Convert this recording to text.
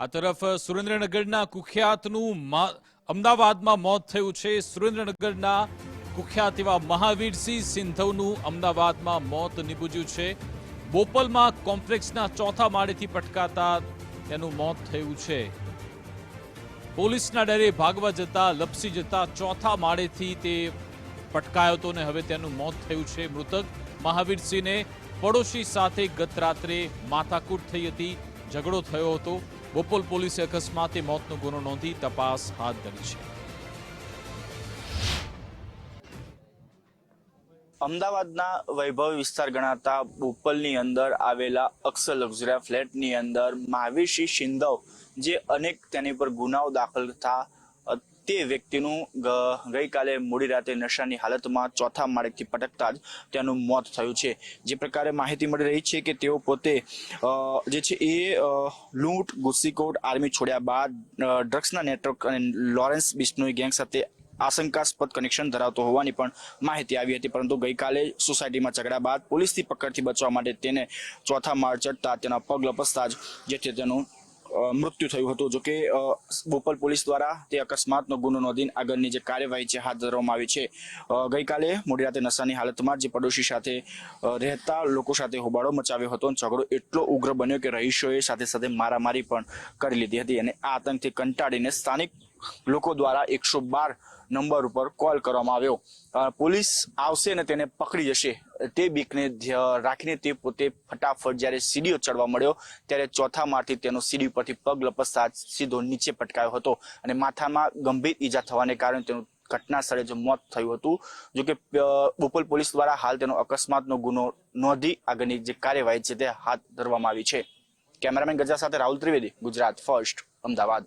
આ તરફ સુરેન્દ્રનગરના કુખ્યાતનું અમદાવાદમાં મોત થયું છે। સુરેન્દ્રનગરના કુખ્યાત એવા મહાવીરસિંહ સિંધવનું અમદાવાદમાં મોત નીપજ્યું છે। બોપલમાં કોમ્પ્લેક્સના ચોથા માળેથી પટકાતા તેનું મોત થયું છે। પોલીસના ડરે ભાગવા જતા લપસી જતા ચોથા માળેથી તે પટકાયો હતો અને હવે તેનું મોત થયું છે। મૃતક મહાવીરસિંહને પડોશી સાથે ગત રાત્રે માથાકૂટ થઈ હતી, ઝઘડો થયો હતો। બોપલ પોલીસે અકસ્માતે મોતનો ગુનો નોંધી તપાસ હાથ ધરી છે। અમદાવાદના વૈભવ વિસ્તાર ગણાતા બોપલની અંદર આવેલા અક્ષર લક્ઝરિયા ફ્લેટની અંદર મહાવીરસિંહ સિંધવ જે અનેક તેની પર ગુનાઓ દાખલ થતા તે વ્યક્તિનું ગઈકાલે મોડી રાતે નશાની હાલતમાં ચોથા માળેથી પટકતા જ તેનું મોત થયું છે। જે પ્રકારે માહિતી મળી રહી છે કે તેઓ પોતે જે છે એ લૂંટ ગુસ્સીકોટ આર્મી છોડ્યા બાદ ડ્રગ્સના નેટવર્ક અને લોરેન્સ બિશ્નોઈ ગેંગ સાથે આશંકાસ્પદ કનેક્શન ધરાવતો હોવાની પણ માહિતી આવી હતી, પરંતુ ગઈકાલે સોસાયટીમાં ઝઘડા બાદ પોલીસની પકડથી બચવા માટે તેને ચોથા માળ ચડતા તેના પગ લપસતા જ જેથી તેનું મૃત્યુ થયું હતું। જોકે બોપલ પોલીસ દ્વારા તે અકસ્માતનો ગુનો નોંધીને આગળની જે કાર્યવાહી છે હાથ ધરવામાં આવી છે। ગઈકાલે મોડી રાતે નશાની હાલતમાં જે પડોશી સાથે રહેતા લોકો સાથે હોબાળો મચાવ્યો હતો અને ઝઘડો એટલો ઉગ્ર બન્યો કે રહીશોએ સાથે સાથે મારામારી પણ કરી લીધી હતી અને આ આતંકથી કંટાળીને સ્થાનિક લોકો દ્વારા 112 નંબર ઉપર કોલ કરવામાં આવ્યો। પોલીસ આવશે ને તેને પકડી જશે તે બીકને રાખીને તે પોતે ફટાફટ જ્યારે સીડીઓ ચડવા મળ્યો ત્યારે ચોથા માળથી તેનો સીડી પરથી પગ લપસતા સીધો નીચે પટકાયો હતો અને માથામાં ગંભીર ઈજા થવાને કારણે તેનું ઘટના સ્થળે જ મોત થયું હતું। જોકે બોપલ પોલીસ દ્વારા હાલ તેનો અકસ્માતનો ગુનો નોંધી આગળની જે કાર્યવાહી છે તે હાથ ધરવામાં આવી છે। કેમેરામેન ગજા સાથે રાહુલ ત્રિવેદી, ગુજરાત ફર્સ્ટ, અમદાવાદ।